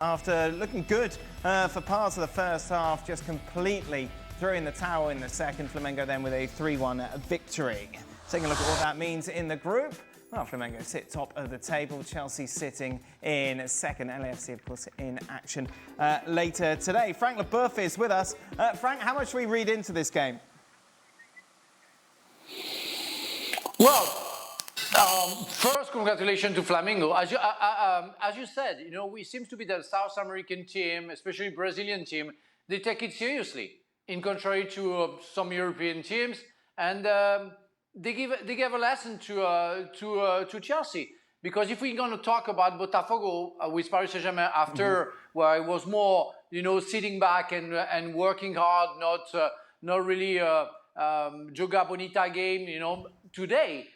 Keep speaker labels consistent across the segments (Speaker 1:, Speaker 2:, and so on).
Speaker 1: After looking good for parts of the first half, just completely throwing the towel in the second. Flamengo then with a 3-1 victory. Taking a look at what that means in the group. Well, Flamengo sit top of the table. Chelsea sitting in second. LAFC, of course, in action later today. Frank Leboeuf is with us. Frank, how much do we read into this game?
Speaker 2: Well, first, congratulations to Flamengo. As you said, you know, we seem to be the South American team, especially Brazilian team. They take it seriously, in contrary to some European teams, and they give a lesson to Chelsea. Because if we're going to talk about Botafogo with Paris Saint-Germain after, where it was more, you know, sitting back and working hard, not really joga bonita game, you know, today.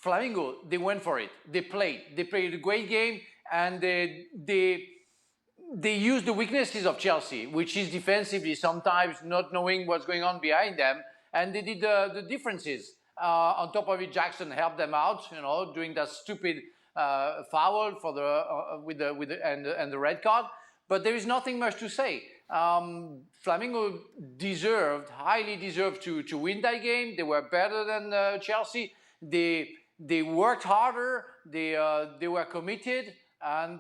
Speaker 2: Flamengo, they went for it. They played a great game, and they used the weaknesses of Chelsea, which is defensively sometimes not knowing what's going on behind them, and they did the differences. On top of it, Jackson helped them out, you know, doing that stupid foul for the red card. But there is nothing much to say. Flamengo highly deserved to win that game. They were better than Chelsea. They worked harder, they were committed, and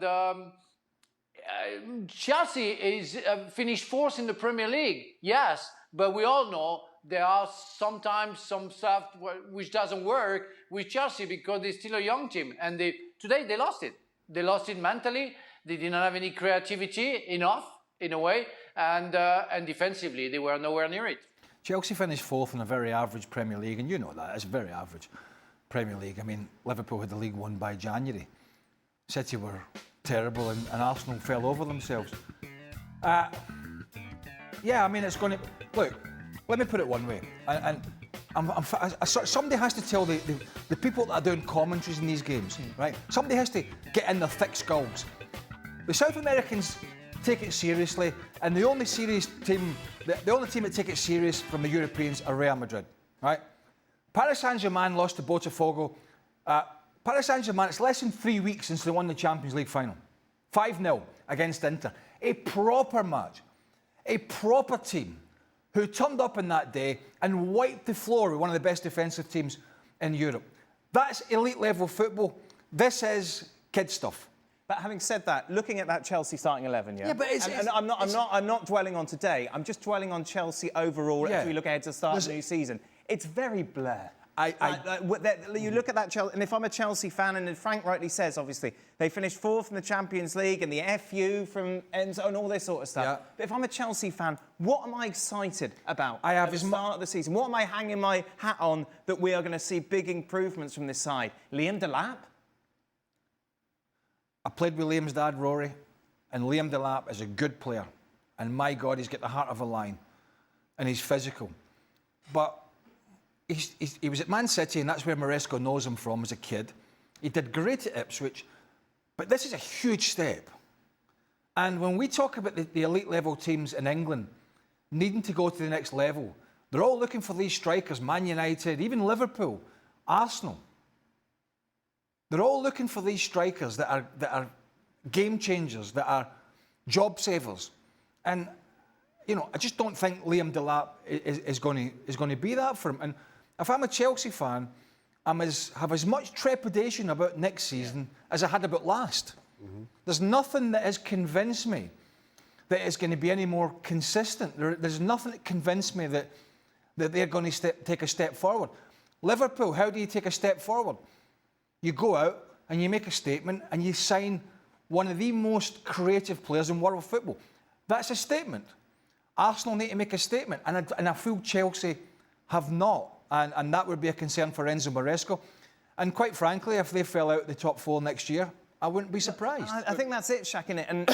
Speaker 2: Chelsea is finished fourth in the Premier League, yes, but we all know there are sometimes some stuff which doesn't work with Chelsea because they're still a young team, and today they lost it. They lost it mentally, they didn't have any creativity enough, in a way, and defensively they were nowhere near it.
Speaker 3: Chelsea finished fourth in a very average Premier League, and you know that, it's very average. Premier League. I mean, Liverpool had the league won by January. City were terrible, and Arsenal fell over themselves. Yeah, I mean, it's going to look. Let me put it one way, and somebody has to tell the people that are doing commentaries in these games, right? Somebody has to get in their thick skulls. The South Americans take it seriously, and the only serious team, the only team that take it serious from the Europeans are Real Madrid, right? Paris Saint-Germain lost to Botafogo. Paris Saint-Germain, it's less than 3 weeks since they won the Champions League final. 5-0 against Inter. A proper match. A proper team who turned up in that day and wiped the floor with one of the best defensive teams in Europe. That's elite level football. This is kid stuff.
Speaker 1: But having said that, looking at that Chelsea starting 11, yeah,
Speaker 3: but
Speaker 1: I'm not dwelling on today. I'm just dwelling on Chelsea overall as we look ahead to the start of the new season. It's very blur. You look at that Chelsea, and if I'm a Chelsea fan, and Frank rightly says, obviously, they finished fourth in the Champions League and the FU from Enzo and all this sort of stuff. Yeah. But if I'm a Chelsea fan, what am I excited about at the start of the season? What am I hanging my hat on that we are going to see big improvements from this side? Liam Delap?
Speaker 3: I played with Liam's dad, Rory, and Liam Delap is a good player. And my God, he's got the heart of a lion. And he's physical. But he was at Man City, and that's where Maresco knows him from as a kid. He did great at Ipswich, but this is a huge step. And when we talk about the elite level teams in England needing to go to the next level, they're all looking for these strikers, Man United, even Liverpool, Arsenal. They're all looking for these strikers that are game changers, that are job savers. And, you know, I just don't think Liam Delap is going to be that for him. And if I'm a Chelsea fan, I have as much trepidation about next season as I had about last. There's nothing that has convinced me that it's going to be any more consistent. There's nothing that convinced me that they're going to take a step forward. Liverpool, how do you take a step forward? You go out and you make a statement and you sign one of the most creative players in world football. That's a statement. Arsenal need to make a statement, and I feel Chelsea have not. And that would be a concern for Enzo Maresco. And quite frankly, if they fell out the top four next year, I wouldn't be surprised.
Speaker 1: I think that's it, Shaq, innit? And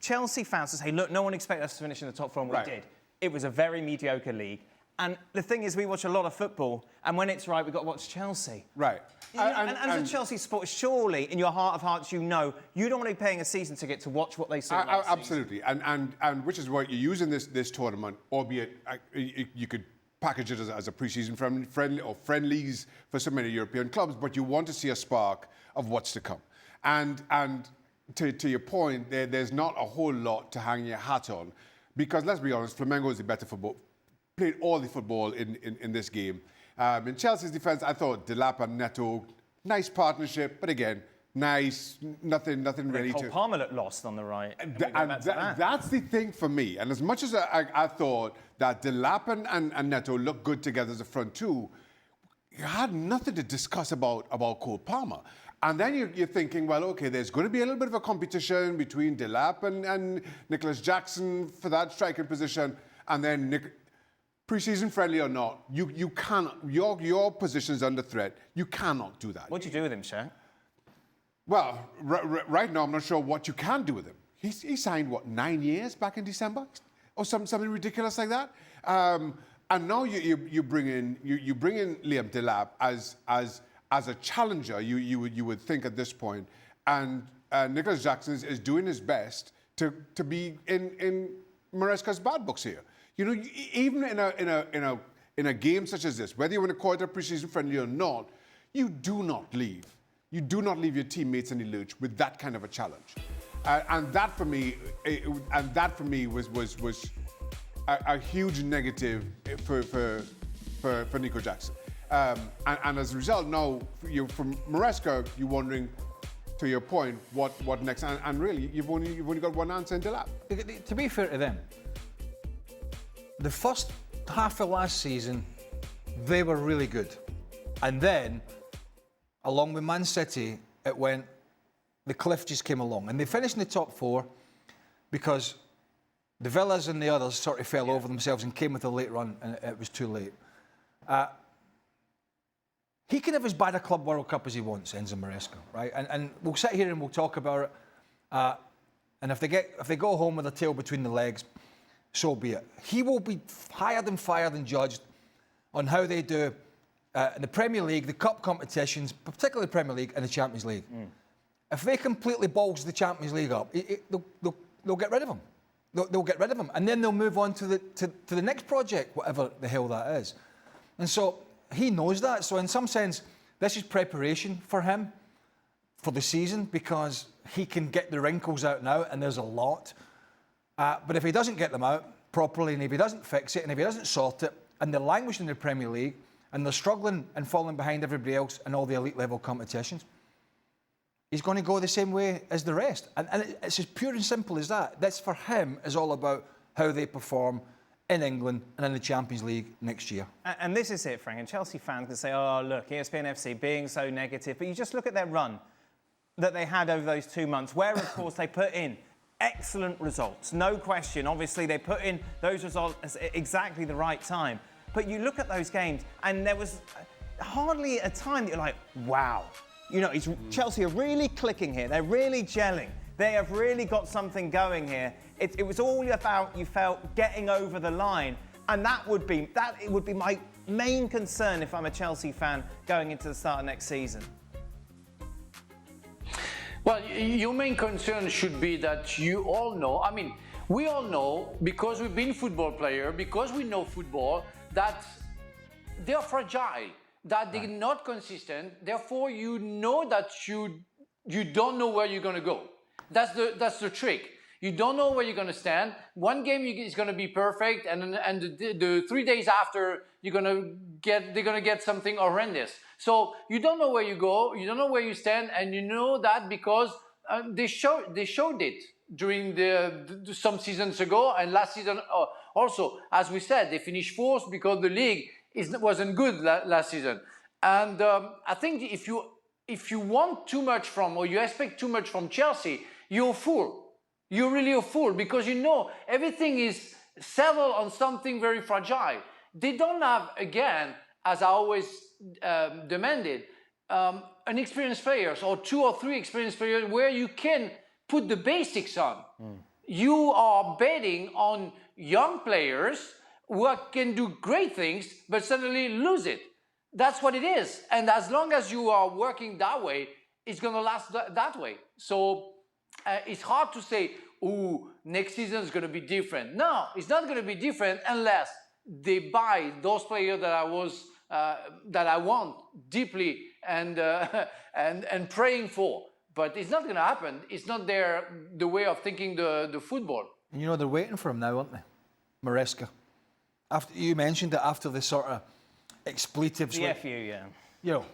Speaker 1: Chelsea fans to say, look, no one expected us to finish in the top four, and we did. It was a very mediocre league. And the thing is, we watch a lot of football, and when it's right, we've got to watch Chelsea.
Speaker 4: Right.
Speaker 1: And as a Chelsea supporter, surely, in your heart of hearts, you know you don't want to be paying a season ticket to watch what they saw last
Speaker 4: absolutely.
Speaker 1: season.
Speaker 4: And which is what you use in this tournament, albeit you could package it as a pre-season friendlies for so many European clubs, but you want to see a spark of what's to come. And to your point, there's not a whole lot to hang your hat on, because let's be honest, Flamengo is the better football, played all the football in this game. In Chelsea's defence, I thought Delap and Neto, nice partnership, but again, nice, nothing really
Speaker 1: Cole Palmer looked lost on the right.
Speaker 4: That's the thing for me. And as much as I thought that Delap and Neto looked good together as a front two, you had nothing to discuss about Cole Palmer. And then you're thinking, well, okay, there's going to be a little bit of a competition between Delap and Nicholas Jackson for that striking position. And then pre-season friendly or not, you cannot, your position's under threat. You cannot do that.
Speaker 1: What do you do with him, Shaq?
Speaker 4: Well, right now, I'm not sure what you can do with him. He signed, what, 9 years back in December? Or something ridiculous like that? And now you bring in Liam Delap as a challenger, you would think at this point. And Nicholas Jackson is doing his best to be in Maresca's bad books here. You know, even in a game such as this, whether you want to call it a preseason friendly or not, you do not leave your teammates in the lurch with that kind of a challenge. And that for me was a huge negative for Nico Jackson. And as a result, now from Maresca, you're wondering, to your point, what next? And really, you've only got one answer in Delap.
Speaker 3: To be fair to them, the first half of last season, they were really good, and then, along with Man City, the cliff just came along, and they finished in the top four because the Villas and the others sort of fell over themselves and came with a late run, and it was too late. He can have as bad a Club World Cup as he wants, Enzo Maresca, right? And we'll sit here and we'll talk about it. And if they go home with a tail between the legs, so be it. He will be hired and fired and judged on how they do in the Premier League, the cup competitions, particularly the Premier League and the Champions League. If they completely balls the Champions League up, they'll get rid of him. They'll get rid of him, and then they'll move on to the next project, whatever the hell that is. And so he knows that. So in some sense, this is preparation for him for the season, because he can get the wrinkles out now, and there's a lot. But if he doesn't get them out properly, and if he doesn't fix it, and if he doesn't sort it, and they're languishing in the Premier League, and they're struggling and falling behind everybody else in all the elite level competitions, he's going to go the same way as the rest. And it's as pure and simple as that. This, for him, is all about how they perform in England and in the Champions League next year.
Speaker 1: And this is it, Frank. And Chelsea fans can say, oh, look, ESPN FC being so negative. But you just look at their run that they had over those 2 months, where, of course, they put in excellent results. No question. Obviously, they put in those results at exactly the right time. But you look at those games, and there was hardly a time that you're like, wow. You know, Chelsea are really clicking here. They're really gelling. They have really got something going here. It was all about, you felt, getting over the line. And it would be my main concern if I'm a Chelsea fan going into the start of next season.
Speaker 2: Well, your main concern should be that you all know, I mean, we all know, because we've been football players, because we know football, that they're fragile, that they're not consistent. Therefore, you know that you don't know where you're going to go. That's the trick. You don't know where you're going to stand. One game is going to be perfect, and the 3 days after they're going to get something horrendous. So you don't know where you go, you don't know where you stand, and you know that because they showed it during some seasons ago, and last season also. As we said, they finished fourth because the league wasn't good last season. And I think if you want too much from, or you expect too much from Chelsea, you're a fool. You're really a fool, because you know everything is settled on something very fragile. They don't have, again, as I always demanded, an experienced players, or 2 or 3 experienced players where you can put the basics on. You are betting on young players who can do great things, but suddenly lose it. That's what it is. And as long as you are working that way, it's going to last that way. So it's hard to say, oh, next season is going to be different. No, it's not going to be different unless they buy those players that I want deeply and praying for. But it's not going to happen. It's not the way of thinking the football.
Speaker 3: And you know, they're waiting for him now, aren't they? Maresca. After you mentioned it, after the sort of expletives.
Speaker 1: The FU, yeah.
Speaker 3: You know,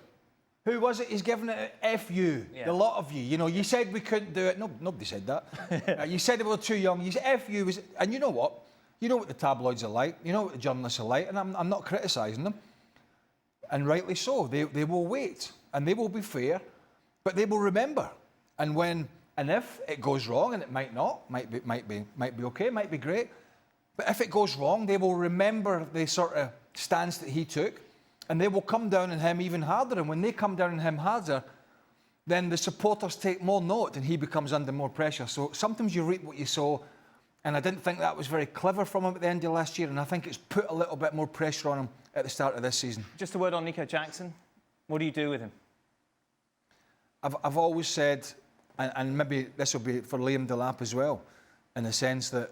Speaker 3: who was it? He's giving it a FU. Yeah. The lot of you. You know, you said we couldn't do it. No, nobody said that. You said we were too young. You said FU was... And you know what? You know what the tabloids are like. You know what the journalists are like. And I'm not criticising them. And rightly so. They will wait. And they will be fair. But they will remember. And when and if it goes wrong, and it might not, might be okay, might be great. But if it goes wrong, they will remember the sort of stance that he took, and they will come down on him even harder. And when they come down on him harder, then the supporters take more note, and he becomes under more pressure. So sometimes you reap what you sow, and I didn't think that was very clever from him at the end of last year, and I think it's put a little bit more pressure on him at the start of this season.
Speaker 1: Just a word on Nico Jackson. What do you do with him?
Speaker 3: I've always said, and maybe this will be for Liam Delap as well, in the sense that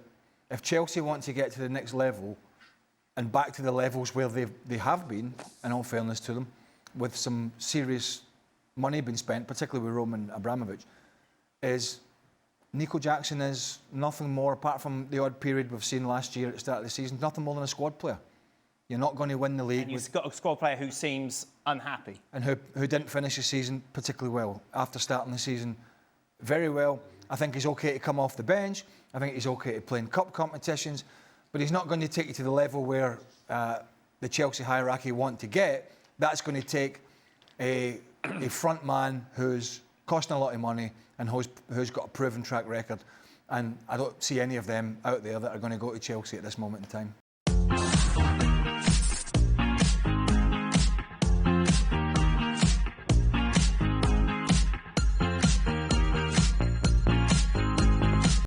Speaker 3: if Chelsea want to get to the next level and back to the levels where they have been, in all fairness to them, with some serious money being spent, particularly with Roman Abramovich, is Nico Jackson is nothing more, apart from the odd period we've seen last year at the start of the season, nothing more than a squad player. You're not going to win the league.
Speaker 1: And you've got a squad player who seems unhappy.
Speaker 3: And who didn't finish the season particularly well. After starting the season very well, I think he's okay to come off the bench. I think he's okay to play in cup competitions. But he's not going to take you to the level where the Chelsea hierarchy want to get. That's going to take a front man who's costing a lot of money and who's got a proven track record. And I don't see any of them out there that are going to go to Chelsea at this moment in time.